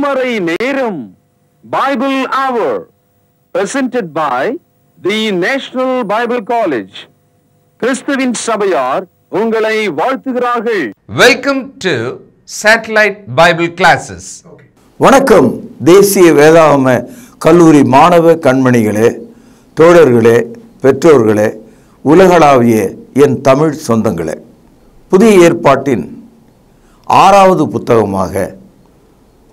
திருமறை நேரம் Bible Hour presented by the National Bible College. கிறிஸ்துவின் சபையார் உங்களை வாழ்த்துகிறார்கள். Welcome to Satellite Bible Classes. வணக்கம். தேசிய வேதாகம கல்லூரி மாணவ கண்மணிகளே, தோழர்களே, பெற்றோர்களே, உலகளாவிய என் தமிழ் சொந்தங்களே, புதிய ஏற்பாட்டின் 6வது புத்தகமாக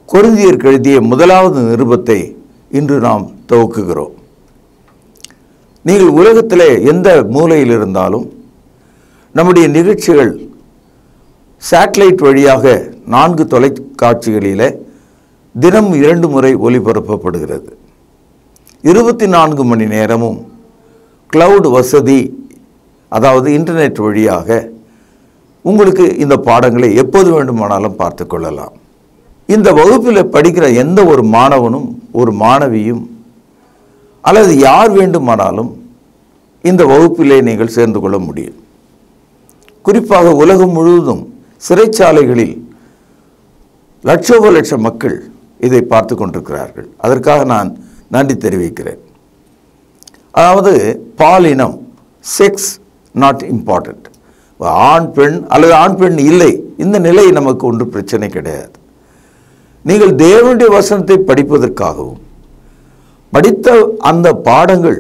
கொரிந்தியருக்கு எழுதிய 1வது நிருபத்தை இன்று நாம் துவக்குகிறோம். நீங்கள் உலகத்திலே எந்த மூலையில் இருந்தாலும் நம்முடைய நிகழ்ச்சிகள் சேட்டலைட் வழியாக 4 தொலைக்காட்சிகளிலே தினம் 2 முறை ஒளிபரப்பப்படுகிறது. 24 மணி நேரமும் கிளவுட் வசதி, அதாவது இன்டர்நெட் வழியாக உங்களுக்கு இந்த பாடங்களை எப்போது வேண்டுமானாலும் பார்த்து கொள்ளலாம். இந்த வகுப்பில் படிக்கிற எந்த ஒரு மாணவனும் ஒரு மாணவியும் அல்லது யார் வேண்டுமானாலும் இந்த வகுப்பிலே நீங்கள் சேர்ந்து கொள்ள முடியும். குறிப்பாக உலகம் முழுவதும் சிறைச்சாலைகளில் லட்சோப லட்சம் மக்கள் இதை பார்த்து கொண்டிருக்கிறார்கள். அதற்காக நான் நன்றி தெரிவிக்கிறேன். அதாவது பாலினம், செக்ஸ் நாட் இம்பார்ட்டன்ட். ஆண் பெண் அல்லது ஆண் பெண் இல்லை, இந்த நிலை நமக்கு ஒன்று பிரச்சனை கிடையாது. நீங்கள் தேவனுடைய வசனத்தை படிப்பதற்காகவும் படித்த அந்த பாடங்கள்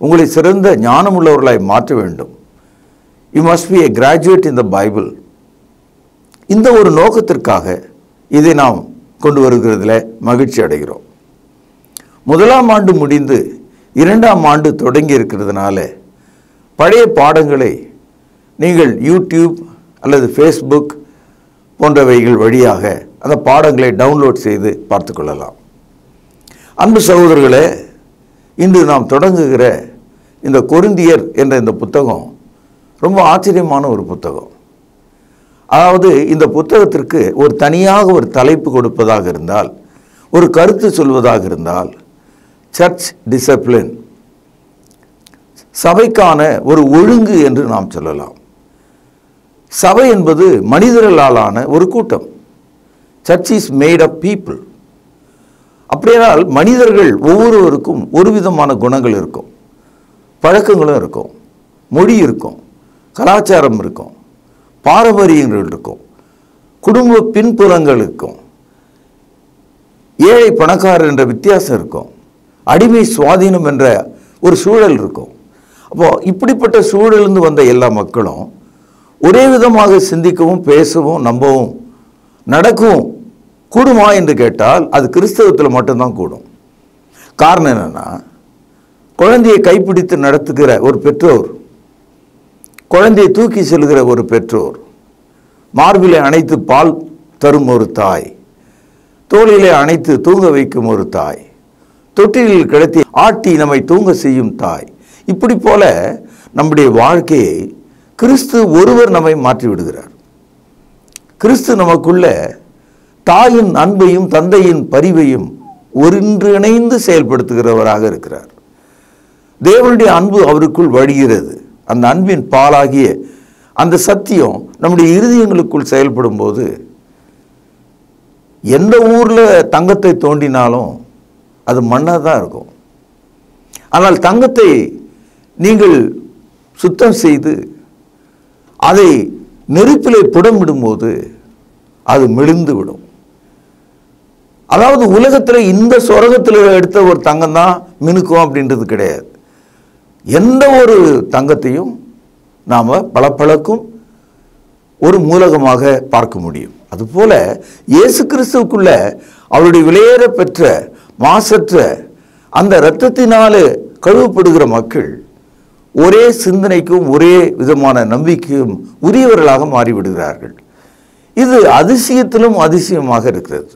உங்களை சிறந்த ஞானமுள்ளவர்களாய் மாற்ற வேண்டும். You must be a graduate in the Bible. இந்த ஒரு நோக்கத்திற்காக இதை நாம் கொண்டு வருகிறதுல மகிழ்ச்சி அடைகிறோம். 1ஆம் ஆண்டு முடிந்து 2ஆம் ஆண்டு தொடங்கி இருக்கிறதுனால பழைய பாடங்களை நீங்கள் யூடியூப் அல்லது ஃபேஸ்புக் போன்றவைகள் வழியாக அந்த பாடங்களை டவுன்லோட் செய்து பார்த்து கொள்ளலாம். அன்பு சகோதரர்களே, இன்று நாம் தொடங்குகிற இந்த கொரிந்தியர் என்ற இந்த புத்தகம் ரொம்ப ஆச்சரியமான ஒரு புத்தகம். அதாவது இந்த புத்தகத்திற்கு ஒரு தனியாக ஒரு தலைப்பு கொடுப்பதாக இருந்தால், ஒரு கருத்து சொல்வதாக இருந்தால், சர்ச் டிசிப்ளின், சபைக்கான ஒரு ஒழுங்கு என்று நாம் சொல்லலாம். சபை என்பது மனிதர்களாலான ஒரு கூட்டம். Church is made of people. அப்படியானால் மனிதர்கள் ஒவ்வொருவருக்கும் ஒரு விதமான குணங்கள் இருக்கும், பழக்கங்களும் இருக்கும், மொழி இருக்கும், கலாச்சாரம் இருக்கும், பாரம்பரியங்கள் இருக்கும், குடும்ப பின்புலங்கள் இருக்கும், ஏழை பணக்காரர் என்ற வித்தியாசம் இருக்கும், அடிமை சுவாதீனம் என்ற ஒரு சூழல் இருக்கும். அப்போது இப்படிப்பட்ட சூழலிருந்து வந்த எல்லா மக்களும் ஒரே விதமாக சிந்திக்கவும் பேசவும் நம்பவும் நடக்கவும் கூடுமா என்று கேட்டால் அது கிறிஸ்தவத்தில் மட்டும்தான் கூடும். காரணம் என்னென்னா, குழந்தையை கைப்பிடித்து நடத்துகிற ஒரு பெற்றோர், குழந்தையை தூக்கி செல்கிற ஒரு பெற்றோர், மார்பிலே அணைத்து பால் தரும் ஒரு தாய், தோளிலே அணைத்து தூங்க வைக்கும் ஒரு தாய், தொட்டிலில் கிடத்தி ஆட்டி நம்மை தூங்க செய்யும் தாய், இப்படி போல நம்முடைய வாழ்க்கையை கிறிஸ்து ஒருவர் நம்மை மாற்றி விடுகிறார். கிறிஸ்து நமக்குள்ள தாயின் அன்பையும் தந்தையின் பரிவையும் ஒன்றிணைந்து செயல்படுத்துகிறவராக இருக்கிறார். தேவனுடைய அன்பு அவருக்குள் வழிகிறது. அந்த அன்பின் பாலாகிய அந்த சத்தியம் நம்முடைய இருதயங்களுக்குள் செயல்படும் போது எந்த ஊரில் தங்கத்தை தோண்டினாலும் அது மண்ணாக தான் இருக்கும். ஆனால் தங்கத்தை நீங்கள் சுத்தம் செய்து அதை நெருப்பிலே புடமிடும்போது அது மெலிந்து விடும். அதாவது உலகத்தில் இந்த சொரகத்தில் எடுத்த ஒரு தங்கம் தான் மினுக்கும் அப்படின்றது கிடையாது. எந்த ஒரு தங்கத்தையும் நாம் பளபளக்கும் ஒரு மூலகமாக பார்க்க முடியும். அதுபோல இயேசு கிறிஸ்துவுக்குள்ள அவருடைய விலையேற பெற்ற மாசற்ற அந்த இரத்தத்தினாலே கழுவப்படுகிற மக்கள் ஒரே சிந்தனைக்கும் ஒரே விதமான நம்பிக்கையும் உரியவர்களாக மாறிவிடுகிறார்கள். இது அதிசயத்திலும் அதிசயமாக இருக்கிறது.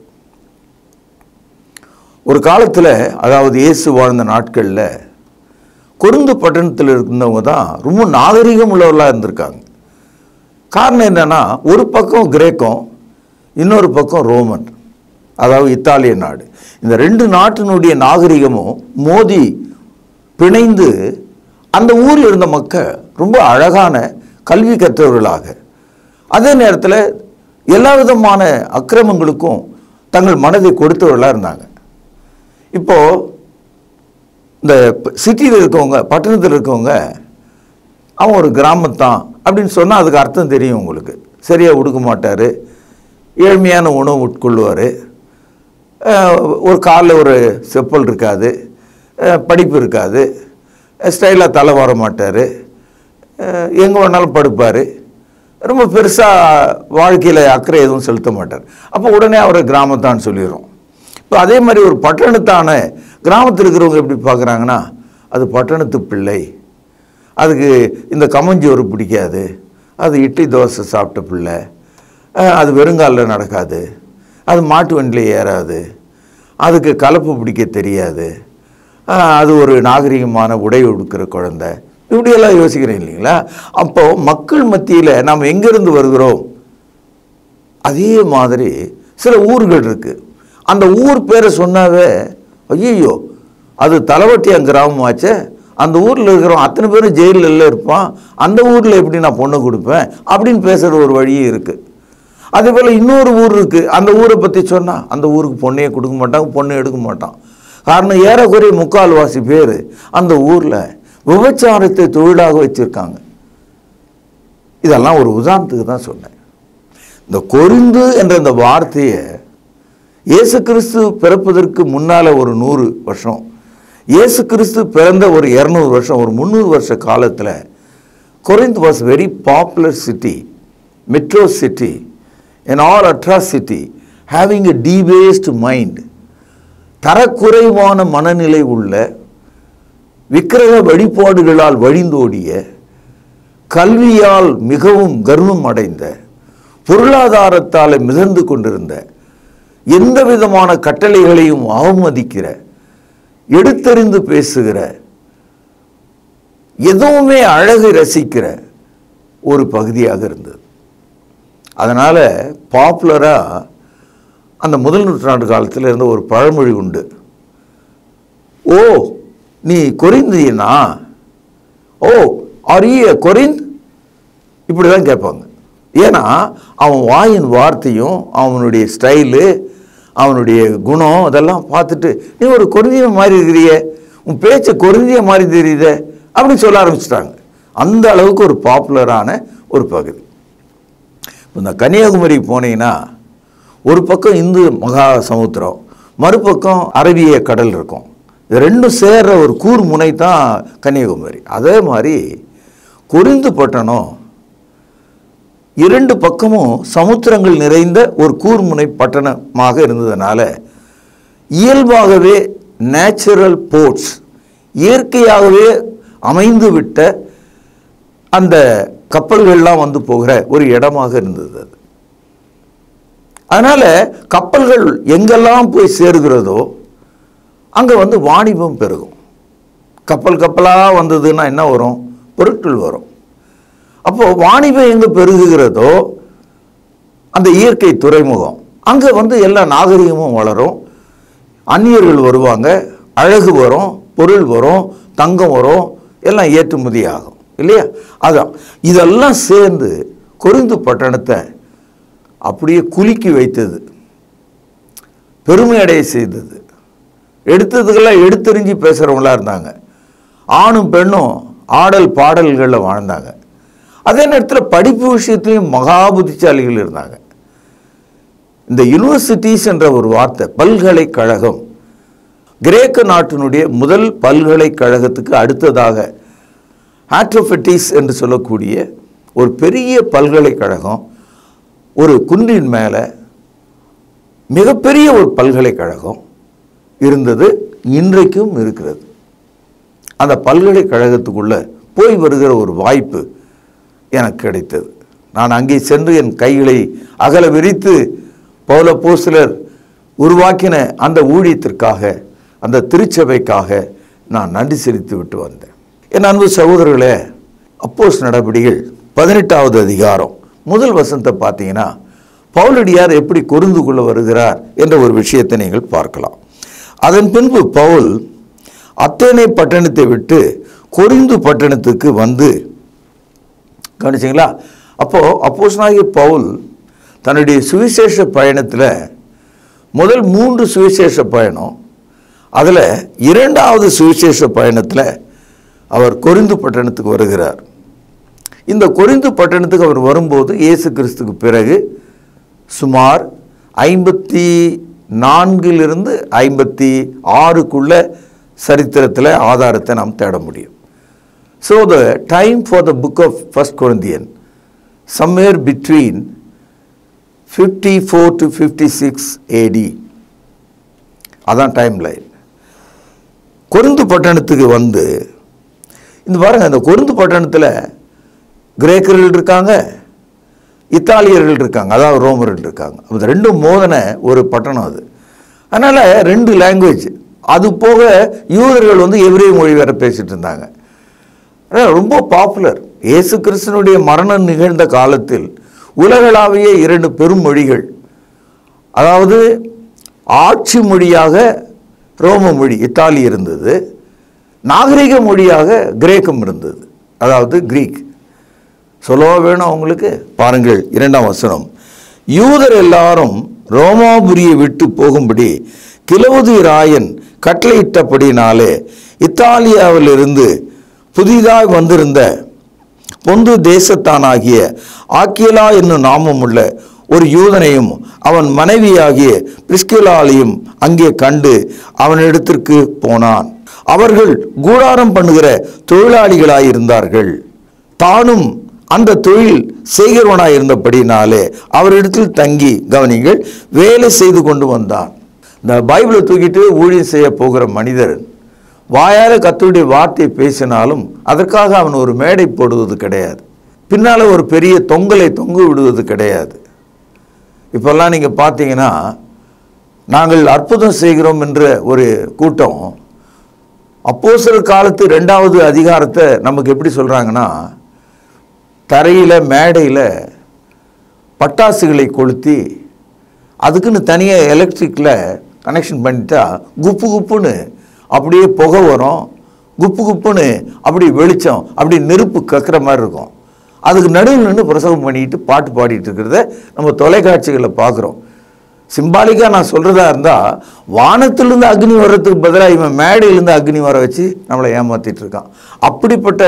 ஒரு காலத்தில், அதாவது இயேசு வாழ்ந்த நாட்களில் கொரிந்து பட்டணத்தில் இருந்தவங்க தான் ரொம்ப நாகரிகம் உள்ளவர்களாக இருந்திருக்காங்க. காரணம் என்னென்னா, ஒரு பக்கம் கிரேக்கம், இன்னொரு பக்கம் ரோமன், அதாவது இத்தாலிய நாடு. இந்த 2 நாட்டினுடைய நாகரிகமும் மோதி பிணைந்து அந்த ஊரில் இருந்த மக்கள் ரொம்ப அழகான கல்வி கற்றவர்களாக, அதே நேரத்தில் எல்லா விதமான அக்கிரமங்களுக்கும் தங்கள் மனதை கொடுத்தவர்களாக இருந்தாங்க. இப்போது இந்த சிட்டியில் இருக்கவங்க, பட்டணத்தில் இருக்கவங்க, அவன் ஒரு கிராமத்தான் அப்படின்னு சொன்னால் அதுக்கு அர்த்தம் தெரியும் உங்களுக்கு. சரியாக உடுக்க மாட்டார், ஏழ்மையான உணவு உட்கொள்வார், ஒரு காலில் ஒரு செப்பல் இருக்காது, படிப்பு இருக்காது, ஸ்டைலாக தலை வர மாட்டார், எங்கே வேணாலும் படுப்பார், ரொம்ப பெருசாக வாழ்க்கையில் அக்கறை எதுவும் செலுத்த மாட்டார். அப்போ உடனே அவரை கிராமத்தான்னு சொல்லிடுறோம். இப்போ அதே மாதிரி ஒரு பட்டணத்தான கிராமத்தில் இருக்கிறவங்க எப்படி பார்க்குறாங்கன்னா, அது பட்டணத்து பிள்ளை, அதுக்கு இந்த கம்மஞ்சோறு பிடிக்காது, அது இட்லி தோசை சாப்பிட்ட பிள்ளை, அது வெறுங்காலில் நடக்காது, அது மாட்டு வண்டியில் ஏறாது, அதுக்கு கலப்பு பிடிக்க தெரியாது, அது ஒரு நாகரிகமான உடை உடுக்கிற குழந்தை, இப்படியெல்லாம் யோசிக்கிறேன் இல்லைங்களா? அப்போது மக்கள் மத்தியில் நாம் எங்கேருந்து வருகிறோம், அதே மாதிரி சில ஊர்கள் இருக்குது. அந்த ஊர் பேரை சொன்னாவே ஐயோ அது தலைவட்டியான் கிராமமாச்சே, அந்த ஊரில் இருக்கிறவன் அத்தனை பேரும் ஜெயிலில் இருப்பான், அந்த ஊரில் எப்படி நான் பொண்ணு கொடுப்பேன் அப்படின்னு பேசுகிற ஒரு வழியும் இருக்குது. அதே போல் இன்னொரு ஊர் இருக்குது, அந்த ஊரை பற்றி சொன்னால் அந்த ஊருக்கு பொண்ணையே கொடுக்க மாட்டாங்க, பொண்ணை எடுக்க மாட்டான். காரணம் ஏறக்குறைய முக்கால்வாசி பேர் அந்த ஊரில் விபச்சாரத்தை தொழிலாக வச்சுருக்காங்க. இதெல்லாம் ஒரு உதாரணத்துக்கு தான் சொன்னேன். இந்த கொரிந்து என்ற இந்த வார்த்தையை இயேசு கிறிஸ்து பிறப்பதற்கு முன்னால் ஒரு 100 வருஷம், இயேசு கிறிஸ்து பிறந்த ஒரு 200 வருஷம், ஒரு 300 வருஷ காலத்தில் Corinth was very popular city, metro city, an all atrocity, having a debased mind, தரக்குறைவான மனநிலை உள்ள, விக்கிரக வழிபாடுகளால் வழிந்தோடிய, கல்வியால் மிகவும் கர்வம் அடைந்த, பொருளாதாரத்தால் மிதந்து கொண்டிருந்த, எந்த விதமான கட்டளைகளையும் அவமதிக்கிற, எடுத்தறிந்து பேசுகிற, எதுவுமே அழகை ரசிக்கிற ஒரு பகுதியாக இருந்தது. அதனால் பாப்புலராக அந்த முதல் நூற்றாண்டு காலத்தில் இருந்த ஒரு பழமொழி உண்டு, ஓ நீ கொரிந்தியனா, ஓ ஆரிய கொரிந்த், இப்படி தான் கேட்பாங்க. ஏன்னா அவன் வாயின் வார்த்தையும் அவனுடைய ஸ்டைலு அவனுடைய குணம் அதெல்லாம் பார்த்துட்டு நீ ஒரு கொரிந்திய மாதிரி இருக்கிறிய, உன் பேச்சை கொரிந்திய மாதிரி தெரியுத அப்படின்னு சொல்ல ஆரம்பிச்சிட்டாங்க. அந்த அளவுக்கு ஒரு பாப்புலரான ஒரு பகுதி. இந்த கன்னியாகுமரி போனீங்கன்னா ஒரு பக்கம் இந்து மகா சமுத்திரம், மறுபக்கம் அரபிய கடல் இருக்கும். இது ரெண்டும் சேர்ற ஒரு கூர் முனை தான் கன்னியாகுமரி. அதே மாதிரி கொரிந்து பட்டணம் இரண்டு பக்கமும் சமுத்திரங்கள் நிறைந்த ஒரு கூர்முனை பட்டணமாக இருந்ததுனால இயல்பாகவே நேச்சுரல் போர்ட்ஸ், இயற்கையாகவே அமைந்து விட்ட அந்த கப்பல்கள்லாம் வந்து போகிற ஒரு இடமாக இருந்தது அது. அதனால் கப்பல்கள் எங்கெல்லாம் போய் சேருகிறதோ அங்கே வந்து வாணிபம் பெருகும். கப்பல் கப்பலாக வந்ததுன்னா என்ன வரும், பொருட்கள் வரும். அப்போது வாணிபம் எங்கே பெருகுகிறதோ அந்த இயற்கை துறைமுகம், அங்கே வந்து எல்லா நாகரிகமும் வளரும், அந்நியர்கள் வருவாங்க, அழகு வரும், பொருள் வரும், தங்கம் வரும், எல்லாம் ஏற்றுமதி ஆகும் இல்லையா? அதான் இதெல்லாம் சேர்ந்து கொரிந்து பட்டணத்தை அப்படியே குலுக்கி வைத்தது, பெருமையடைய செய்தது. எடுத்ததுக்கெல்லாம் எடுத்தெறிஞ்சி பேசுகிறவங்களா இருந்தாங்க. ஆணும் பெண்ணும் ஆடல் பாடல்களில் வாழ்ந்தாங்க. அதே நேரத்தில் படிப்பு விஷயத்திலையும் மகா புத்திசாலிகள் இருந்தாங்க. இந்த யூனிவர்சிட்டிஸ் என்ற ஒரு வார்த்தை, பல்கலைக்கழகம், கிரேக்க நாட்டினுடைய முதல் பல்கலைக்கழகத்துக்கு அடுத்ததாக ஆட்ரோஃபெட்டிஸ் என்று சொல்லக்கூடிய ஒரு பெரிய பல்கலைக்கழகம், ஒரு குன்றின் மேலே மிகப்பெரிய ஒரு பல்கலைக்கழகம் இருந்தது, இன்றைக்கும் இருக்கிறது. அந்த பல்கலைக்கழகத்துக்குள்ளே போய் வருகிற ஒரு வாய்ப்பு எனக்கு கிடைத்தது. நான் அங்கே சென்று என் கைகளை அகல விரித்து பவுல் அப்போஸ்தலர் உருவாக்கின அந்த ஊழியத்திற்காக, அந்த திருச்சபைக்காக நான் நன்றி செலுத்தி விட்டு வந்தேன். என் அன்பு சகோதரர்களே, அப்போஸ்தலர் நடபடிகள் 18வது அதிகாரம் முதல் வசனத்தை பார்த்தீங்கன்னா பவுலடியார் எப்படி கொரிந்து கொள்ள வருகிறார் என்ற ஒரு விஷயத்தை நீங்கள் பார்க்கலாம். அதன் பின்பு பவுல் அத்தேனை பட்டணத்தை விட்டு கொரிந்து பட்டணத்துக்கு வந்து, கவனிச்சிங்களா? அப்போது அப்போஸ்தலனாகிய பவுல் தன்னுடைய சுவிசேஷ பயணத்தில் முதல் 3 சுவிசேஷ பயணம், அதில் 2வது சுவிசேஷ பயணத்தில் அவர் கொரிந்து பட்டணத்துக்கு வருகிறார். இந்த கொரிந்து பட்டணத்துக்கு அவர் வரும்போது இயேசு கிறிஸ்துக்கு பிறகு சுமார் 54 56க்குள்ள சரித்திரத்தில் ஆதாரத்தை நாம் தேட முடியும். So the time for the book of first Corinthian somewhere between 54 to 56 AD. அதான் டைம் லைன். கொரிந்து பட்டணத்துக்கு வந்து இந்த பாருங்க, அந்த கொரிந்து பட்டணத்தில் கிரேக்கர்கள் இருக்காங்க, இத்தாலியர்கள் இருக்காங்க, அதாவது ரோமர்கள் இருக்காங்க. அது ரெண்டும் மோதன ஒரு பட்டணம் அது. அதனால் 2 லாங்குவேஜ். அது போக யூதர்கள் வந்து எபிரேய மொழி வேற பேசிட்டு இருந்தாங்க. ரொம்ப பாப்புலர். இயேசு கிறிஸ்துனுடைய மரணம் நிகழ்ந்த காலத்தில் உலகளாவிய 2 பெரும் மொழிகள், அதாவது ஆட்சி மொழியாக ரோம மொழி இத்தாலி இருந்தது, நாகரிக மொழியாக கிரேக்கம் இருந்தது, அதாவது கிரீக். சொல்லவா வேணும் அவங்களுக்கு? பாருங்கள் 2ஆம் வசனம். யூதர் எல்லாரும் ரோமாபுரியை விட்டு போகும்படி கிலவுதி ராயன் கட்டளையிட்டபடினாலே இத்தாலியாவிலிருந்து புதிதாய் வந்திருந்த பொந்து தேசத்தானாகிய ஆக்கியலா என்னும் நாமம் உள்ள ஒரு யூதனையும் அவன் மனைவியாகிய பிரிஸ்கிலாலையும் அங்கே கண்டு அவனிடத்திற்கு போனான். அவர்கள் கூடாரம் பண்ணுகிற தொழிலாளிகளாயிருந்தார்கள். தானும் அந்த தொழில் செய்கிறவனாயிருந்தபடினாலே அவரிடத்தில் தங்கி கவனிங்கள் வேலை செய்து கொண்டு வந்தான். இந்த பைபிளை தூக்கிட்டு ஊழியம் செய்ய போகிற மனிதர் வாயார கர்த்தருடைய வார்த்தையை பேசினாலும் அதற்காக அவன் ஒரு மேடை போடுவது கிடையாது, பின்னால் ஒரு பெரிய தொங்கலை தொங்க விடுவது கிடையாது. இப்போல்லாம் நீங்கள் பார்த்தீங்கன்னா, நாங்கள் அற்புதம் செய்கிறோம் என்ற ஒரு கூட்டம் அப்போஸ்தலர் காலத்து 2வது அதிகாரத்தை நமக்கு எப்படி சொல்கிறாங்கன்னா, தரையில் மேடையில் பட்டாசுகளை கொளுத்தி அதுக்குன்னு தனியாக எலக்ட்ரிக்கில் கனெக்ஷன் பண்ணிட்டா குப்பு குப்புன்னு அப்படியே புகை வரும், குப்பு குப்புன்னு அப்படி வெளிச்சம், அப்படி நெருப்பு கக்கிற மாதிரி இருக்கும். அதுக்கு நடுவில் நின்று பிரசவம் பண்ணிட்டு பாட்டு பாடிட்டு இருக்கிறத நம்ம தொலைக்காட்சிகளில் பார்க்குறோம். சிம்பாலிக்காக நான் சொல்கிறதா இருந்தால், வானத்திலிருந்து அக்னி வர்றதுக்கு பதிலாக இவன் மேடையிலேருந்து அக்னி வர வச்சு நம்மளை ஏமாற்றிட்டு இருக்கான். அப்படிப்பட்ட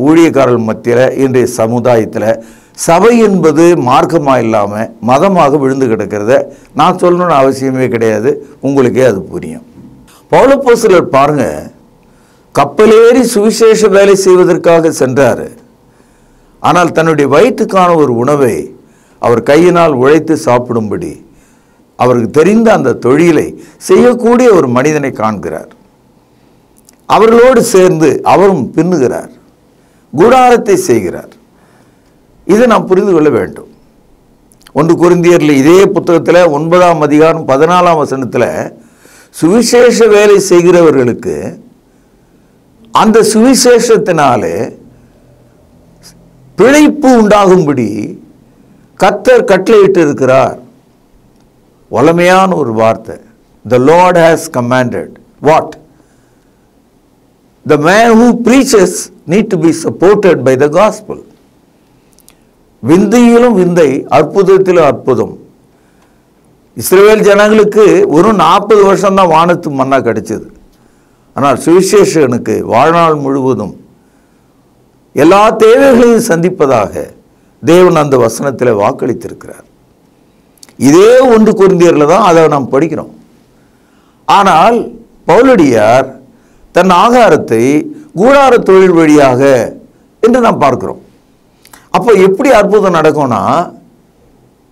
ஊழியக்காரர்கள் மத்தியில் இன்றைய சமுதாயத்தில் சபை என்பது மார்க்கமாக இல்லாமல் மதமாக விழுந்து கிடக்கிறத நான் சொல்லணும்னு அவசியமே கிடையாது, உங்களுக்கே அது புரியும். பவுலப்போஸ்தலர் பாருங்க, கப்பலேறி சுவிசேஷ வேலை செய்வதற்காக சென்றார். ஆனால் தன்னுடைய வயிற்றுக்கான ஒரு உணவை அவர் கையினால் உழைத்து சாப்பிடும்படி அவருக்கு தெரிந்த அந்த தொழிலை செய்யக்கூடிய ஒரு மனிதனை காண்கிறார். அவர்களோடு சேர்ந்து அவரும் பின்னுகிறார், கூடாரத்தை செய்கிறார். இதை நாம் புரிந்து கொள்ள வேண்டும். 1 கொரிந்தியரில் இதே புத்தகத்தில் 9ஆம் அதிகாரம் 14ஆம் வசனத்தில் சுவிசேஷ வேலை செய்கிறவர்களுக்கு அந்த சுவிசேஷத்தினாலே பிழைப்பு உண்டாகும்படி கர்த்தர் கட்டளையிட்டு இருக்கிறார். வல்லமையான ஒரு வார்த்தை. The Lord has commanded. What? The man who preaches need to be supported by the gospel. விந்தையிலும் விந்தை, அற்புதத்திலும் அற்புதம். இஸ்ரவேல் ஜனங்களுக்கு ஒரு 40 வருஷம்தான் வானத்து மன்னா கிடைச்சது. ஆனால் சுவிசேஷனுக்கு வாழ்நாள் முழுவதும் எல்லா தேவைகளையும் சந்திப்பதாக தேவன் அந்த வசனத்தில் வாக்களித்திருக்கிறார். இதே 1 கொரிந்தியரில் தான் அதை நாம் படிக்கிறோம். ஆனால் பவுலடியார் தன் ஆகாரத்தை கூடார தொழில் வழியாக என்று நாம் பார்க்கிறோம். அப்போ எப்படி அற்புதம் நடக்கும்னா,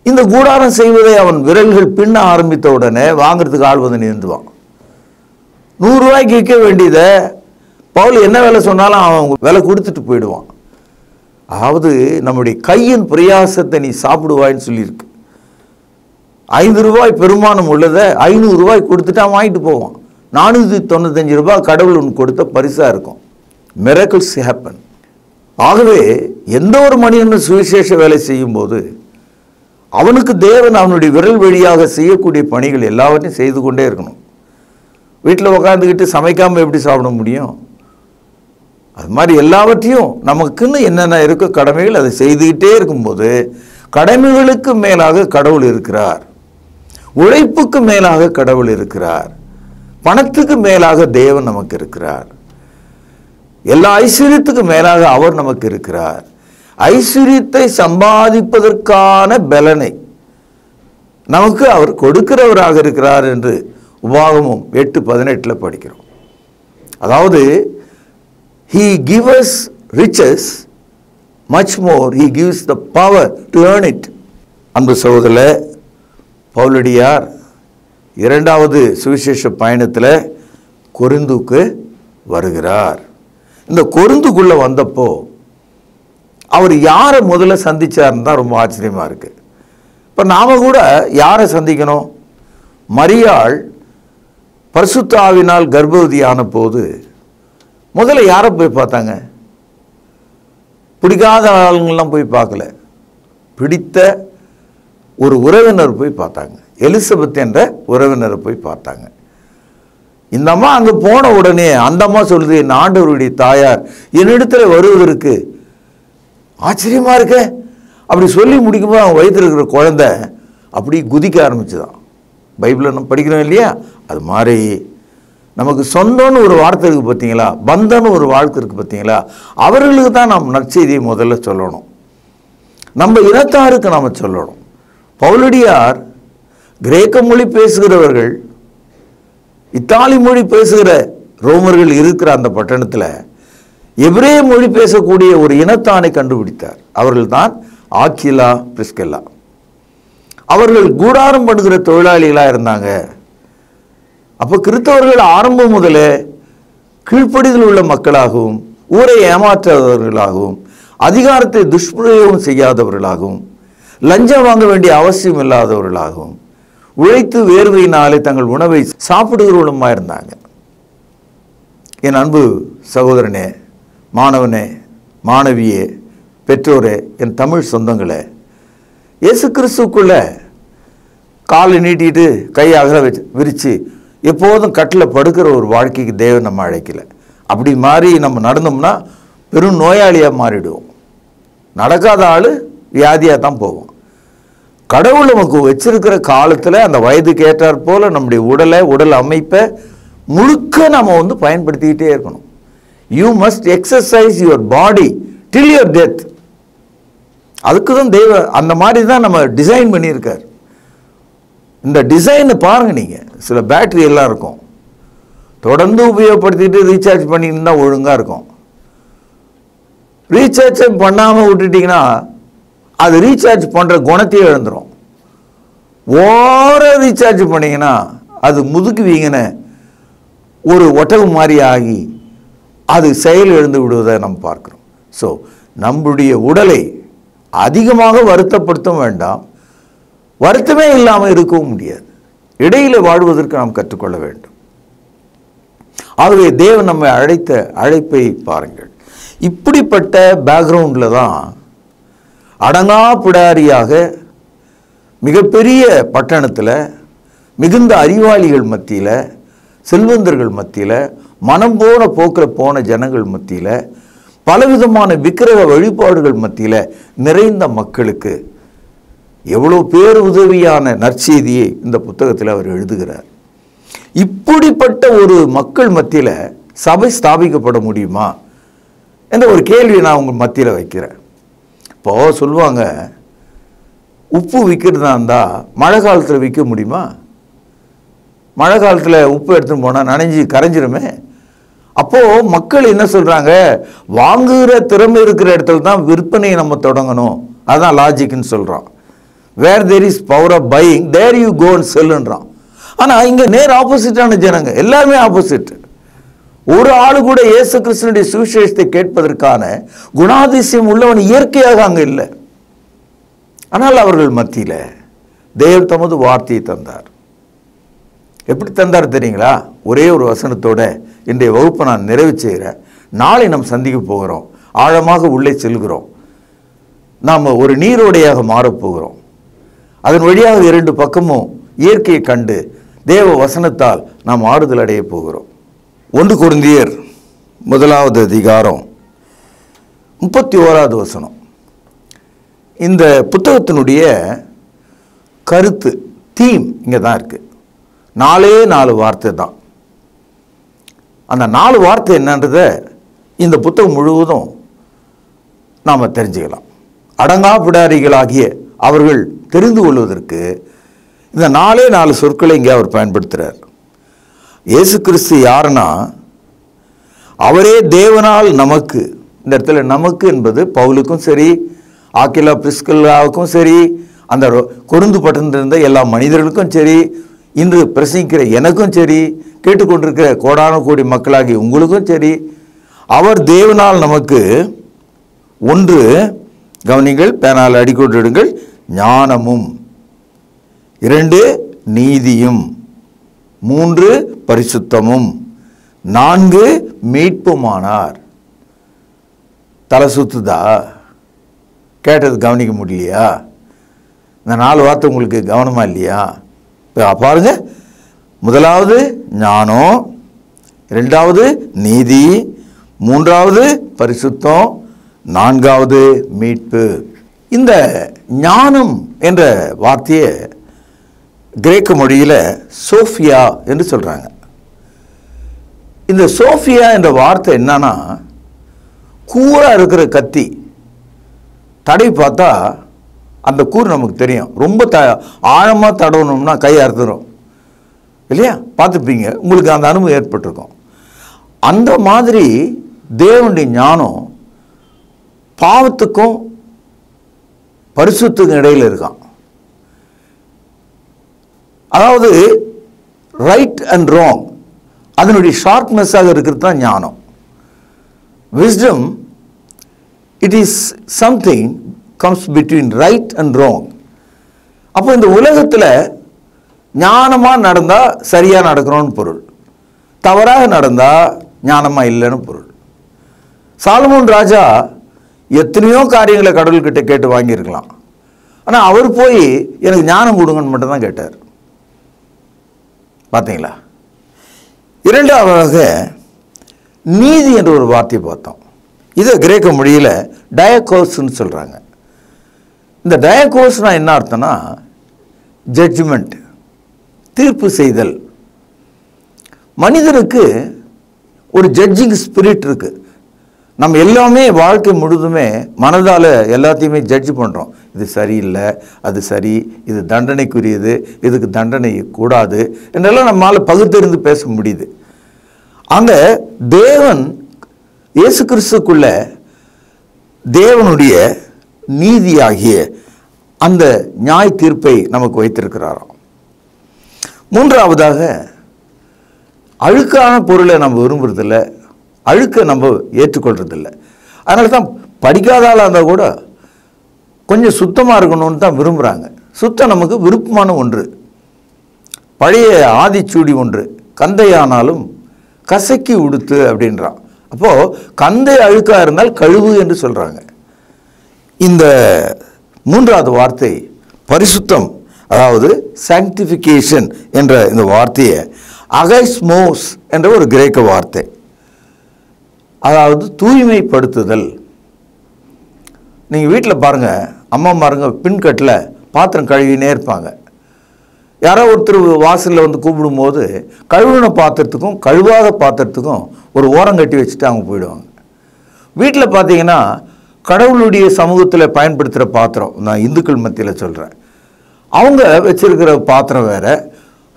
இந்த கூடாரம் செய்வதை அவன் விரல்கள் பின்ன ஆரம்பித்த உடனே வாங்கிறதுக்கு ஆள் வந்து நின்றுவான். 100 ரூபாய்க்கு விற்க வேண்டியதை பவுல் என்ன வேலை சொன்னாலும் அவன் விலை கொடுத்துட்டு போயிடுவான். அதாவது நம்முடைய கையின் பிரயாசத்தை நீ சாப்பிடுவாய்ன்னு சொல்லியிருக்கு. 5 ரூபாய் பெருமானம் உள்ளதை 500 ரூபாய் கொடுத்துட்டு அவன் வாங்கிட்டு போவான். 495 ரூபாய் கடவுள் உனக்கு கொடுத்த பரிசா இருக்கும். Miracles happen. ஆகவே எந்த ஒரு மனிதனும் சுவிசேஷ வேலை செய்யும் போது அவனுக்கு தேவன் அவனுடைய விரல் வழியாக செய்யக்கூடிய பணிகள் எல்லாவற்றையும் செய்து கொண்டே இருக்கணும். வீட்டில் உட்காந்துக்கிட்டு சமைக்காமல் எப்படி சாப்பிட முடியும்? அது மாதிரி எல்லாவற்றையும் நமக்குன்னு என்னென்ன இருக்க கடமைகள் அதை செய்துக்கிட்டே இருக்கும்போது கடமைகளுக்கு மேலாக கடவுள் இருக்கிறார். உழைப்புக்கு மேலாக கடவுள் இருக்கிறார். பணத்துக்கு மேலாக தேவன் நமக்கு இருக்கிறார். எல்லா ஐஸ்வர்யத்துக்கு மேலாக அவர் நமக்கு இருக்கிறார். ஐஸ்வர்யத்தை சம்பாதிப்பதற்கான பலனை நமக்கு அவர் கொடுக்கிறவராக இருக்கிறார் என்று உபாகமம் 8:18 படிக்கிறோம். அதாவது he gives us riches, much more he gives the power to earn it. அன்பு சகோதரர்களே, பவுலடியார் இரண்டாவது சுவிசேஷ பயணத்தில் கொரிந்துக்கு வருகிறார். இந்த கொரிந்துக்குள்ள வந்தப்போ அவர் யாரை முதல்ல சந்திச்சாருன்னு தான் ரொம்ப ஆச்சரியமா இருக்கு. இப்போ நாம கூட யாரை சந்திக்கணும்? மரியாள் பரிசுத்த ஆவியினால் கர்ப்பவதியான போது முதல்ல யாரை போய் பார்த்தாங்க? பிடிக்காத ஆளுங்கள்லாம் போய் பார்க்கல, பிடித்த ஒரு உறவினர் போய் பார்த்தாங்க. எலிசபெத் என்ற உறவினரை போய் பார்த்தாங்க. இந்த அம்மா அங்கே போன உடனே அந்த அம்மா சொல்லுது, என் ஆண்டவருடைய தாயார் என்னிடத்தில் வருவதற்கு ஆச்சரியமா இருக்க. அப்படி சொல்லி முடிக்கும்போது அவன் வயிற்றில் இருக்கிற குழந்தை அப்படி குதிக்க ஆரம்பிச்சுதான். பைபிளில் நம்ம படிக்கிறோம் இல்லையா? அது மாதிரி நமக்கு சொந்தம்னு ஒரு வார்த்தை இருக்குது பார்த்தீங்களா, பந்தம்னு ஒரு வாழ்க்கை இருக்குது பார்த்தீங்களா, அவர்களுக்கு தான் நாம் நற்செய்தியை முதல்ல சொல்லணும். நம்ம இனத்தாருக்கு நாம் சொல்லணும். பவுலடியார் கிரேக்க மொழி பேசுகிறவர்கள், இத்தாலி மொழி பேசுகிற ரோமர்கள் இருக்கிற அந்த பட்டணத்தில் எபிரேய மொழி பேசக்கூடிய ஒரு இனத்தானை கண்டுபிடித்தார். அவர்கள் தான் ஆக்கிலா, பிரிஸ்கெல்லா. அவர்கள் கூடாரம் பண்ணுகிற தொழிலாளிகளாக இருந்தாங்க. அப்போ கிறிஸ்தவர்கள் ஆரம்பம் முதலே கீழ்ப்படிதல் உள்ள மக்களாகவும், ஊரை ஏமாற்றாதவர்களாகவும், அதிகாரத்தை துஷ்பிரயோகம் செய்யாதவர்களாகவும், லஞ்சம் வாங்க வேண்டிய அவசியம் இல்லாதவர்களாகவும், உழைத்து வேர்வையினாலே தங்கள் உணவை சாப்பிடுகிறவர்களுமா இருந்தாங்க. என் அன்பு சகோதரனே, மாணவனே, மாணவியே, பெற்றோரே, என் தமிழ் சொந்தங்களே, இயேசு கிறிஸ்துக்குள்ள காலை நீட்டிட்டு கையாக விரித்து எப்போதும் கட்டில் படுக்கிற ஒரு வாழ்க்கைக்கு தேவன் நம்ம அழைக்கல. அப்படி மாறி நம்ம நடந்தோம்னா பெரும் நோயாளியாக மாறிடுவோம். நடக்காத ஆள் வியாதியாக தான் போவோம். கடவுள் நமக்கு வச்சிருக்கிற காலத்தில் அந்த வயதுக்கு ஏற்றாற் போல நம்முடைய உடல் அமைப்பை முழுக்க நம்ம பயன்படுத்திக்கிட்டே இருக்கணும். You must exercise your body till your death. அதுக்கு தான் அந்த மாதிரி தான் நம்ம டிசைன் பண்ணியிருக்கார். இந்த டிசைனை பாருங்கள். நீங்கள் சில பேட்டரி எல்லாம் இருக்கும், தொடர்ந்து உபயோகப்படுத்திட்டு ரீசார்ஜ் பண்ணியிருந்தா ஒழுங்காக இருக்கும். ரீசார்ஜ் பண்ணாமல் விட்டுட்டிங்கன்னா அது ரீசார்ஜ் பண்ணுற குணத்தையே இழந்துடும். ஓர ரீசார்ஜ் பண்ணிங்கன்னா அது முதுக்குவீங்கன ஒரு ஒட்டகம் மாதிரி ஆகி அது செயல் இழந்து விடுவதை நம்ம பார்க்குறோம். ஸோ நம்முடைய உடலை அதிகமாக வருத்தப்படுத்த வேண்டாம், வருத்தமே இல்லாமல் இருக்கவும் முடியாது. இடையில வாழ்வதற்கு நாம் கற்றுக்கொள்ள வேண்டும். ஆகவே தேவன் நம்மை அழைத்த அழைப்பை பாருங்கள். இப்படிப்பட்ட பேக்ரவுண்டில் தான் அடங்கா பிடாரியாக மிகப்பெரிய பட்டணத்தில் மிகுந்த அறிவாளிகள் மத்தியில், செல்வந்தர்கள் மத்தியில், மனம் போன போக்கில் போன ஜனங்கள் மத்தியில், பலவிதமான விக்கிரக வழிபாடுகள் மத்தியில் நிறைந்த மக்களுக்கு எவ்வளோ பேர் உதவியான நற்செய்தியை இந்த புத்தகத்தில் அவர் எழுதுகிறார். இப்படிப்பட்ட ஒரு மக்கள் மத்தியில் சபை ஸ்தாபிக்கப்பட முடியுமா என்ற ஒரு கேள்வியை நான் உங்கள் மத்தியில் வைக்கிறேன். இப்போ சொல்லுவாங்க, உப்பு விற்கிறதா இருந்தால் மழை காலத்தில் விற்க முடியுமா? மழை காலத்தில் உப்பு எடுத்துன்னு போனால் நனைஞ்சி கரைஞ்சிருமே. அப்போது மக்கள் என்ன சொல்கிறாங்க, வாங்குகிற திறமை இருக்கிற இடத்துல தான் விற்பனையை நம்ம தொடங்கணும். அதுதான் லாஜிக்னு சொல்கிறோம். Where there is power of buying there you go and செல்லுன்றான். ஆனால் இங்கே நேர் ஆப்போசிட்டான ஜனங்க, எல்லாருமே ஆப்போசிட். ஒரு ஆளு கூட இயேசு கிறிஸ்துவினுடைய சுவிசேஷத்தை கேட்பதற்கான குணாதிசயம் உள்ளவன் இயற்கையாக அங்கே இல்லை. ஆனால் அவர்கள் மத்தியில் தேவன் தமது வார்த்தையை தந்தார். எப்படி தந்தார் தெரியுங்களா? ஒரே ஒரு வசனத்தோட இன்றைய வகுப்பை நான் நிறைவு செய்கிறேன். நாளை நாம் சந்திக்க போகிறோம், ஆழமாக உள்ளே செல்கிறோம். நாம் ஒரு நீரோடையாக மாறப்போகிறோம். அதன் வழியாக இரண்டு பக்கமும் இயற்கையை கண்டு தேவ வசனத்தால் நாம் ஆறுதல் அடைய போகிறோம். 1 கொரிந்தியர் 1வது அதிகாரம் 31வது வசனம். இந்த புத்தகத்தினுடைய கருத்து, தீம் இங்கே தான் இருக்குது. 4 வார்த்தை தான். அந்த 4 வார்த்தை என்னன்றதை இந்த புத்தகம் முழுவதும் நாம் தெரிஞ்சுக்கலாம். அடங்கா பிடாரிகளாகிய அவர்கள் தெரிந்து கொள்வதற்கு இந்த 4 சொற்களை இங்கே அவர் பயன்படுத்துகிறார். இயேசு கிறிஸ்து யாருன்னா, அவரே தேவனால் நமக்கு, இந்த இடத்துல நமக்கு என்பது பவுலுக்கும் சரி, ஆக்கிலா பிரிஸ்கில்லாவுக்கும் சரி, அந்த கொருந்து பட்டிருந்த எல்லா மனிதர்களுக்கும் சரி, இன்று பிரசங்கிக்கிற எனக்கும் சரி, கேட்டுக்கொண்டிருக்கிற கோடான கோடி மக்களாகி உங்களுக்கும் சரி, அவர் தேவனால் நமக்கு 1, கவனிங்கள், பேனால் அடிக்கொண்டிடுங்கள், ஞானமும், 2 நீதியும், 3 பரிசுத்தமும், 4 மீட்புமானார். தலை சுத்துதா? கேட்டது கவனிக்க முடியலையா? இந்த 4 வார்த்தை உங்களுக்கு கவனமா இல்லையா? பாருங்க, முதலாவது ஞானம், 2வது நீதி, 3வது பரிசுத்தம், 4வது மீட்பு. இந்த ஞானம் என்ற வார்த்தையை கிரேக்க மொழியில் சோஃபியா என்று சொல்கிறாங்க. இந்த சோஃபியா என்ற வார்த்தை என்னன்னா, கூராக இருக்கிற கத்தி தடை பார்த்தா அந்த கூர் நமக்கு தெரியும். ரொம்ப ஆழமாக தடவணும்னா கை அறுத்துரும் இல்லையா? பார்த்துப்பீங்க, உங்களுக்கு அந்த அனுபவம் ஏற்பட்டிருக்கும். அந்த மாதிரி தேவனுடைய ஞானம் பாவத்துக்கும் பரிசுத்துக்கும் இடையில் இருக்கான். அதாவது ரைட் அண்ட் ராங் அதனுடைய ஷார்ப்னஸாக இருக்கிறது தான் ஞானம். Wisdom, it is something comes between right and wrong. அப்போ இந்த உலகத்தில் ஞானமாக நடந்தால் சரியாக நடக்கணும்னு பொருள், தவறாக நடந்தால் ஞானமாக இல்லைன்னு பொருள். சாலமோன் ராஜா எத்தனையோ காரியங்களை கடவுள்கிட்ட கேட்டு வாங்கியிருக்கலாம். ஆனால் அவர் போய் எனக்கு ஞானம் கொடுங்கன்னு மட்டும்தான் கேட்டார். பார்த்தீங்களா? 2வது நீதி என்ற ஒரு வார்த்தையை பார்த்தோம். இதை கிரேக்க மொழியில் டயகோஸ்ன்னு சொல்கிறாங்க. இந்த டயகோஸ்னால் என்ன அர்த்தம்னா, ஜட்ஜ்மெண்ட், தீர்ப்பு செய்தல். மனிதனுக்கு ஒரு ஜட்ஜிங் ஸ்பிரிட் இருக்குது. நம்ம எல்லாமே வாழ்க்கை முழுதுமே மனதால் எல்லாத்தையுமே ஜட்ஜ் பண்ணுறோம். இது சரியில்லை, அது சரி, இது தண்டனைக்குரியது, இதுக்கு தண்டனை கூடாது என்றெல்லாம் நம்மளால் பகுத்தறிந்து பேச முடியுது. அங்கே தேவன் இயேசு கிறிஸ்துக்குள்ள தேவனுடைய நீதியாகிய அந்த நியாய தீர்ப்பை நமக்கு வைத்திருக்கிறாராம். 3வதாக அழுக்கான பொருளை நம்ம விரும்புறதில்ல, அழுக்கை நம்ம ஏற்றுக்கொள்றதில்ல. அதனால தான் படிக்காத ஆளாக இருந்தால் கூட கொஞ்சம் சுத்தமாக இருக்கணும்னு தான் விரும்புகிறாங்க. சுத்தம் நமக்கு விருப்பமான ஒன்று. பழைய ஆதிச்சூடி ஒன்று, கந்தையானாலும் கசக்கி உடுத்து அப்படின்றான். அப்போது கந்தை அழுக்காக இருந்தால் கழுவு என்று சொல்கிறாங்க. இந்த 3வது வார்த்தை பரிசுத்தம், அதாவது சாங்டிஃபிகேஷன் என்ற இந்த வார்த்தையை அகைஸ்மோஸ் என்ற ஒரு கிரேக்க வார்த்தை, அதாவது தூய்மைப்படுத்துதல். நீங்கள் வீட்டில் பாருங்கள், அம்மாமாருங்க பின்கட்டில் பாத்திரம் கழுவினே இருப்பாங்க. யாரோ ஒருத்தர் வாசலில் வந்து கூப்பிடும்போது கழுவின பாத்திரத்துக்கும் கழுவாத பாத்திரத்துக்கும் ஒரு ஓரம் கட்டி வச்சுட்டு அவங்க போயிடுவாங்க. வீட்டில் பார்த்தீங்கன்னா கடவுளுடைய சமூகத்தில் பயன்படுத்துகிற பாத்திரம், நான் இந்துக்கள் மத்தியில் சொல்கிறேன், அவங்க வச்சிருக்கிற பாத்திரம் வேறு,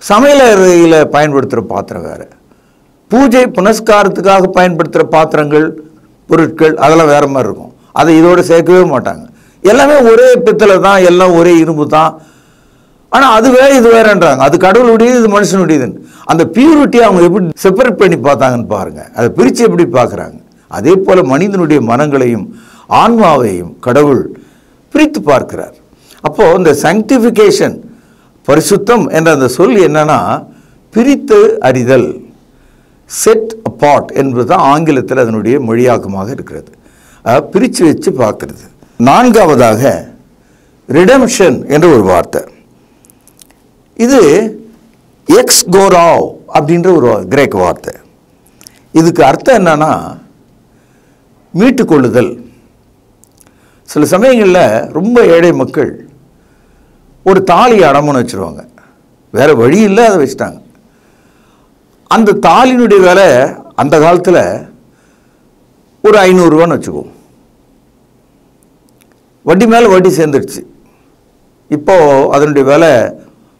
சமையலறையில் பயன்படுத்துகிற பாத்திரம் வேறு, பூஜை புனஸ்காரத்துக்காக பயன்படுத்துகிற பாத்திரங்கள் பொருட்கள் அதெல்லாம் வேறு மாதிரி இருக்கும். அதை இதோடு சேர்க்கவே மாட்டாங்க. எல்லாமே ஒரே பித்தளை தான், எல்லாம் ஒரே இரும்பு தான். ஆனால் அது வேறு இது வேறுன்றாங்க. அது கடவுளுடையது, இது மனுஷனுடையதுன்னு. அந்த பியூரிட்டியை அவங்க எப்படி செப்பரேட் பண்ணி பார்த்தாங்கன்னு பாருங்கள், அதை பிரித்து எப்படி பார்க்குறாங்க. அதே போல் மனிதனுடைய மனங்களையும் ஆன்மாவையும் கடவுள் பிரித்து பார்க்கிறார். அப்போது இந்த சாங்டிஃபிகேஷன், பரிசுத்தம் என்ற அந்த சொல் என்னன்னா, பிரித்து அறிதல், செட் அப்பார்ட் என்பது தான் ஆங்கிலத்தில் அதனுடைய மொழியாக்கமாக இருக்கிறது. பிரித்து வச்சு பார்க்கறது. 4வதாக ரிடம்ஷன் என்ற ஒரு வார்த்தை. இது எக்ஸ் கோராவ் அப்படின்ற ஒரு கிரேக்க வார்த்தை. இதுக்கு அர்த்தம் என்னன்னா, மீட்டுக்கொள்ளுதல். சில சமயங்களில் ரொம்ப ஏழை மக்கள் ஒரு தாலி அடமானம் வச்சுருவாங்க. வேறு வழி இல்லை, அதை வச்சுட்டாங்க. அந்த தாலினுடைய விலை அந்த காலத்தில் ஒரு 500 ரூபான்னு வச்சுக்குவோம். வட்டி மேலே வட்டி சேர்ந்துடுச்சு. இப்போது அதனுடைய விலை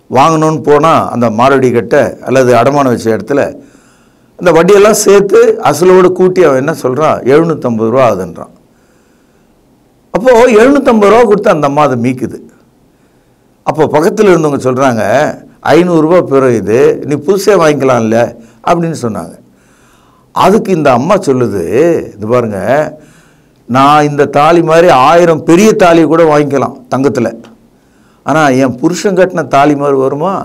வாங்கணும்னு போனால் அந்த மாரடி கட்டை அல்லது அடமானம் வச்ச இடத்துல அந்த வட்டியெல்லாம் சேர்த்து அசலோடு கூட்டி அவன் என்ன சொல்கிறான், 750 ரூபா ஆகுதுன்றான். அப்போது 750 ரூபா கொடுத்து அந்த அம்மா அதை மீக்குது. அப்போ பக்கத்தில் இருந்தவங்க சொல்கிறாங்க, 500 ரூபா பிறகு இது நீ புதுசாக வாங்கிக்கலாம்ல அப்படின்னு சொன்னாங்க. அதுக்கு இந்த அம்மா சொல்லுது, இது பாருங்க, நான் இந்த தாலி மாதிரி 1000 பெரிய தாலி கூட வாங்கிக்கலாம் தங்கத்தில், ஆனால் என் புருஷன் கட்டின தாலி மாதிரி வருமா?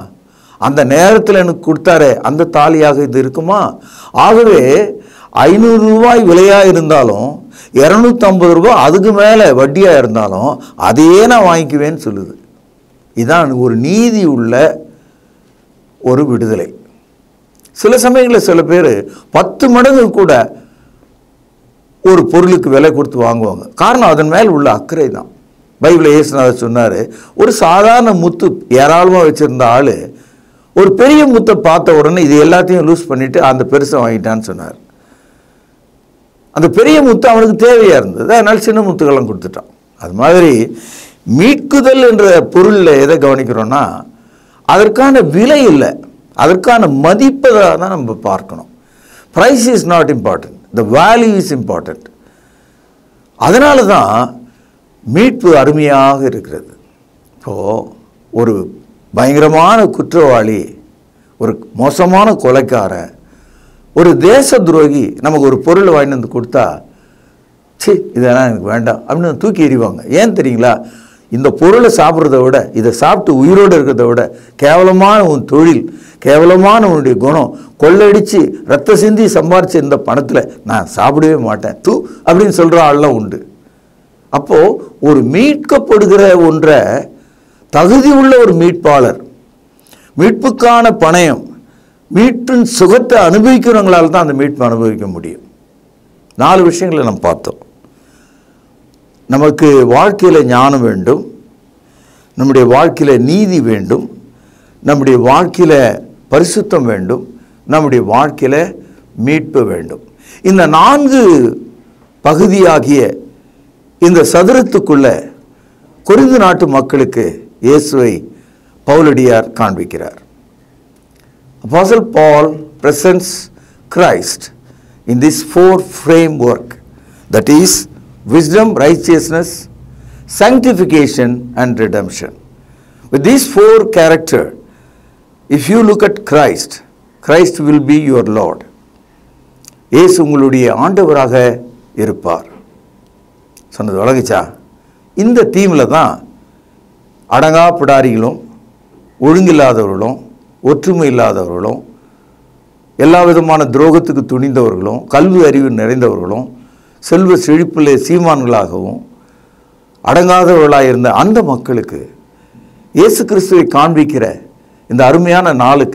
அந்த நேரத்தில் எனக்கு கொடுத்தாரே அந்த தாலியாக இது இருக்குமா? ஆகவே 500 ரூபாய் விலையாக இருந்தாலும் 250 ரூபா அதுக்கு மேலே வட்டியாக இருந்தாலும் அதையே நான் வாங்கிக்குவேன்னு சொல்லுது. இதான் ஒரு நீதி உள்ள ஒரு விடுதலை. சில சமயங்களில் சில பேர் 10 மடங்கு கூட ஒரு பொருளுக்கு விலை கொடுத்து வாங்குவாங்க. காரணம் அதன் மேல் உள்ள அக்கறை தான். பைபிளில் இயேசுநாதர் சொன்னார், ஒரு சாதாரண முத்து ஏராளமாக வச்சுருந்த ஆள் ஒரு பெரிய முத்தை பார்த்த உடனே இது எல்லாத்தையும் லூஸ் பண்ணிவிட்டு அந்த பெருசை வாங்கிட்டான்னு சொன்னார். அந்த பெரிய முத்து அவனுக்கு தேவையாக இருந்தது, அதனால் சின்ன முத்துக்கெல்லாம் கொடுத்துட்டான். அது மாதிரி மீட்குதல் என்ற பொருளில் எதை கவனிக்கிறோன்னா, அதற்கான விலை இல்லை, அதற்கான மதிப்பை தான் நம்ம பார்க்கணும். Price is not important, the value is important. அதனால தான் மீட்பு அருமையாக இருக்கிறது. இப்போது ஒரு பயங்கரமான குற்றவாளி, ஒரு மோசமான கொலைக்காரன், ஒரு தேச துரோகி நமக்கு ஒரு பொருளை வாங்கிட்டு வந்து கொடுத்தா, சி இதெல்லாம் எனக்கு வேண்டாம் அப்படின்னு தூக்கி எறிவாங்க. ஏன் தெரியுங்களா? இந்த பொருளை சாப்பிட்றத விட இதை சாப்பிட்டு உயிரோடு இருக்கிறத விட கேவலமான உன் தொழில், கேவலமான உன்னுடைய குணம், கொள்ளடிச்சு ரத்த சிந்தி சம்பாரிச்ச இந்த பணத்தில் நான் சாப்பிடவே மாட்டேன் தூ அப்படின்னு சொல்கிற ஆள்லாம் உண்டு. அப்போது ஒரு மீட்கப்படுகிற ஒன்றை தகுதி உள்ள ஒரு மீட்பாளர், மீட்புக்கான பணயம், மீட்பின் சுகத்தை அனுபவிக்கிறவங்களால் தான் அந்த மீட்பை அனுபவிக்க முடியும். 4 விஷயங்களை நம்ம பார்த்தோம். நமக்கு வாழ்க்கையில் ஞானம் வேண்டும், நம்முடைய வாழ்க்கையில் நீதி வேண்டும், நம்முடைய வாழ்க்கையில் பரிசுத்தம் வேண்டும், நம்முடைய வாழ்க்கையில் மீட்பு வேண்டும். இந்த 4 பகுதியாகிய இந்த சதுரத்துக்குள்ள கொரிந்து நாட்டு மக்களுக்கு இயேசுவை பவுலடியார் காண்பிக்கிறார். Apostle Paul presents Christ in this 4 framework, that is wisdom, righteousness, sanctification and redemption. With these 4 characters, if you look at Christ, Christ will be your Lord. இயேசு உங்களுடைய ஆண்டவராக இருப்பார். சொன்னது வழங்குச்சா? இந்த தீமில் தான் அடங்கா பிடாரிகளும், ஒழுங்கில்லாதவர்களும், ஒற்றுமை இல்லாதவர்களும், எல்லா விதமான துரோகத்துக்கு துணிந்தவர்களும், கல்வி அறிவு நிறைந்தவர்களும், செல்வ செழிப்பிலே சீமான்களாகவும் அடங்காதவர்களாக இருந்த அந்த மக்களுக்கு இயேசு கிறிஸ்துவை காண்பிக்கிற இந்த அருமையான 4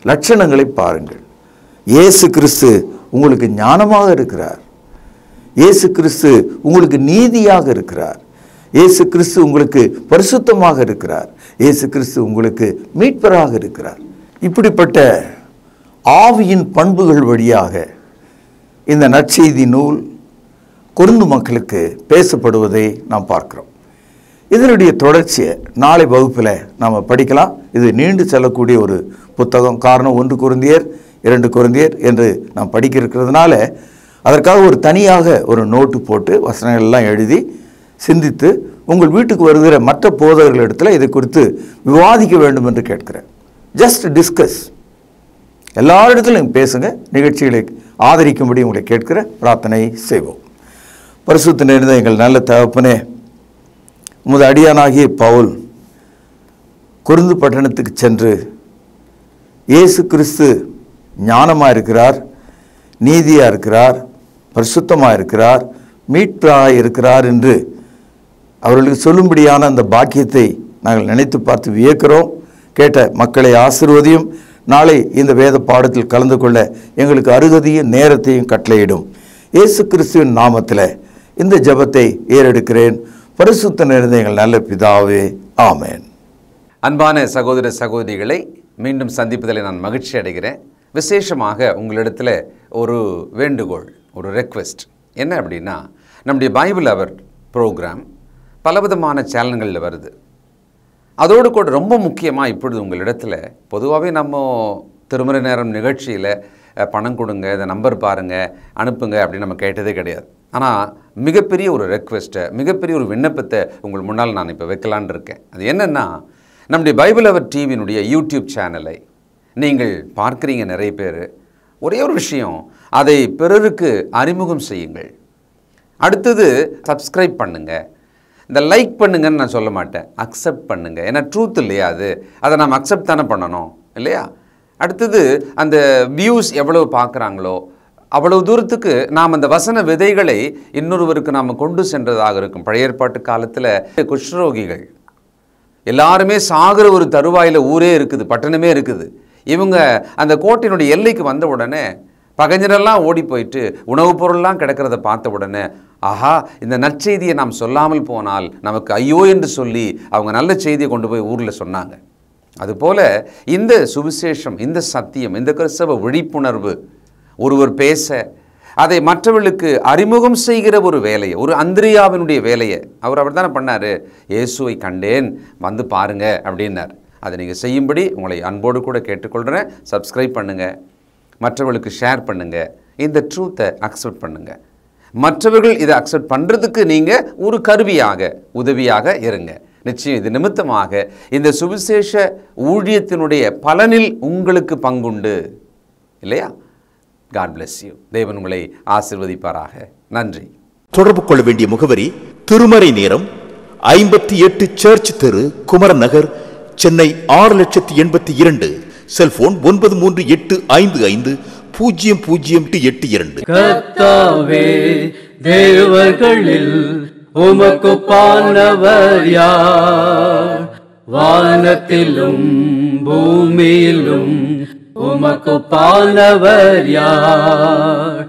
லட்சணங்களை பாருங்கள். இயேசு கிறிஸ்து உங்களுக்கு ஞானமாக இருக்கிறார், இயேசு கிறிஸ்து உங்களுக்கு நீதியாக இருக்கிறார், இயேசு கிறிஸ்து உங்களுக்கு பரிசுத்தமாக இருக்கிறார், இயேசு கிறிஸ்து உங்களுக்கு மீட்பராக இருக்கிறார். இப்படிப்பட்ட ஆவியின் பண்புகள் வழியாக இந்த நற்செய்தி நூல் கொரிந்து மக்களுக்கு பேசப்படுவதை நாம் பார்க்கிறோம். இதனுடைய தொடர்ச்சியை நாளை வகுப்பில் நாம் படிக்கலாம். இது நீண்டு செல்லக்கூடிய ஒரு புத்தகம். காரணம் 1 கொரிந்தியர் 2 கொரிந்தியர் என்று நாம் படிக்க இருக்கிறதுனால அதற்காக ஒரு தனியாக ஒரு நோட்டு போட்டு வசனங்கள்லாம் எழுதி சிந்தித்து உங்கள் வீட்டுக்கு வருகிற மற்ற போதகர்களிடத்தில் இதை குறித்து விவாதிக்க வேண்டும் என்று கேட்கிறேன். Just discuss. எல்லா இடத்துலையும் பேசுங்க. நிகழ்ச்சிகளை ஆதரிக்கும்படி உங்களை கேட்கிற பிரார்த்தனை செய்வோம். பரிசுத்த நிறைந்த எங்கள் நல்ல தகப்பனே, உமது அடியானாகிய பவுல் கொரிந்து பட்டணத்துக்கு சென்று இயேசு கிறிஸ்து ஞானமாக இருக்கிறார், நீதியாக இருக்கிறார், பரிசுத்தமாக இருக்கிறார், மீட்பராக இருக்கிறார் என்று அவர்களுக்கு சொல்லும்படியான அந்த பாக்கியத்தை நாங்கள் நினைத்து பார்த்து வியக்கிறோம். கேட்ட மக்களை ஆசீர்வதியும். நாளை இந்த வேத பாடத்தில் கலந்து கொள்ள எங்களுக்கு அருகதையும் நேரத்தையும் கட்டளையிடும். இயேசு கிறிஸ்துவின் நாமத்தில் இந்த ஜெபத்தை ஏறெடுக்கிறேன். பரிசுத்த நிறைந்த எங்கள் நல்ல பிதாவே, ஆமென். அன்பான சகோதர சகோதரிகளை, மீண்டும் சந்திப்பதில் நான் மகிழ்ச்சி அடைகிறேன். விசேஷமாக உங்களிடத்தில் ஒரு வேண்டுகோள், ஒரு ரெக்வெஸ்ட் என்ன அப்படின்னா, நம்முடைய பைபிள் அவர் ப்ரோக்ராம் பலவிதமான சேனல்களில் வருது. அதோடு கூட ரொம்ப முக்கியமாக இப்பொழுது உங்களிடத்தில் பொதுவாகவே நம்ம திருமறை நேரம் நிகழ்ச்சியில் பணம் கொடுங்க, இதை நம்பர் பாருங்கள், அனுப்புங்க அப்படின்னு நம்ம கேட்டதே கிடையாது. ஆனால் மிகப்பெரிய ஒரு ரெக்வெஸ்ட்டை, மிகப்பெரிய ஒரு விண்ணப்பத்தை உங்கள் முன்னால் நான் இப்போ வைக்கலான் இருக்கேன். அது என்னென்னா, நம்முடைய பைபிள் அவர் டிவியினுடைய யூடியூப் சேனலை நீங்கள் பார்க்குறீங்க நிறைய பேர். ஒரே ஒரு விஷயம், அதை பிறருக்கு அறிமுகம் செய்யுங்கள். அடுத்தது சப்ஸ்கிரைப் பண்ணுங்கள். இந்த லைக் பண்ணுங்கன்னு நான் சொல்ல மாட்டேன், அக்செப்ட் பண்ணுங்கள். ஏன்னா ட்ரூத் இல்லையா அது, அதை நாம் அக்செப்ட் தானே பண்ணணும் இல்லையா? அடுத்தது அந்த வியூஸ் எவ்வளவு பார்க்குறாங்களோ அவ்வளவு தூரத்துக்கு நாம் அந்த வசன விதைகளை இன்னொருவருக்கு நாம் கொண்டு சென்றதாக இருக்கும். பழைய ஏற்பாட்டு காலத்தில் குஷ்ரோகிகள் எல்லாருமே சாகிற ஒரு தருவாயில் ஊரே இருக்குது, பட்டணமே இருக்குது. இவங்க அந்த கோட்டையினுடைய எல்லைக்கு வந்த உடனே பகைஞரெல்லாம் ஓடி போயிட்டு உணவுப் பொருள்லாம் கிடக்கிறத பார்த்த உடனே, ஆஹா, இந்த நற்செய்தியை நாம் சொல்லாமல் போனால் நமக்கு ஐயோ என்று சொல்லி அவங்க நல்ல செய்தியை கொண்டு போய் ஊரில் சொன்னாங்க. அதுபோல இந்த சுவிசேஷம், இந்த சத்தியம், இந்த கிறிஸ்தவ விழிப்புணர்வு ஒருவர் பேச அதை மற்றவர்களுக்கு அறிமுகம் செய்கிற ஒரு வேலையை, ஒரு அந்திரியாவினுடைய வேலையை அவர் தானே பண்ணார். இயேசுவை கண்டேன், வந்து பாருங்க அப்படின்னார். அதை நீங்கள் செய்யும்படி உங்களை அன்போடு கூட கேட்டுக்கொள்கிறேன். சப்ஸ்கிரைப் பண்ணுங்கள், மற்றவர்களுக்கு ஷேர் பண்ணுங்கள், இந்த ட்ரூத்தை அக்செப்ட் பண்ணுங்கள். மற்றவர்கள் இதை அக்செப்ட் பண்ணுறதுக்கு நீங்கள் ஒரு கருவியாக, உதவியாக இருங்க. நிச்சயம் இது நிமித்தமாக இந்த சுவிசேஷ ஊழியத்தினுடைய பலனில் உங்களுக்கு பங்குண்டு இல்லையா? God bless you. தேவன் உங்களை ஆசீர்வதிப்பாராக. நன்றி. தொடர்பு கொள்ள வேண்டிய முகவரி: திருமறை நேரம், 58 சர்ச் தெரு, குமரன் நகர், சென்னை 6082. செல்போன் 9385500882. கர்த்தாவே, தேவர்களில் உமக்குப்பானவர் யார்? வானத்திலும் பூமியிலும் உமக்குப்பானவர் யார்?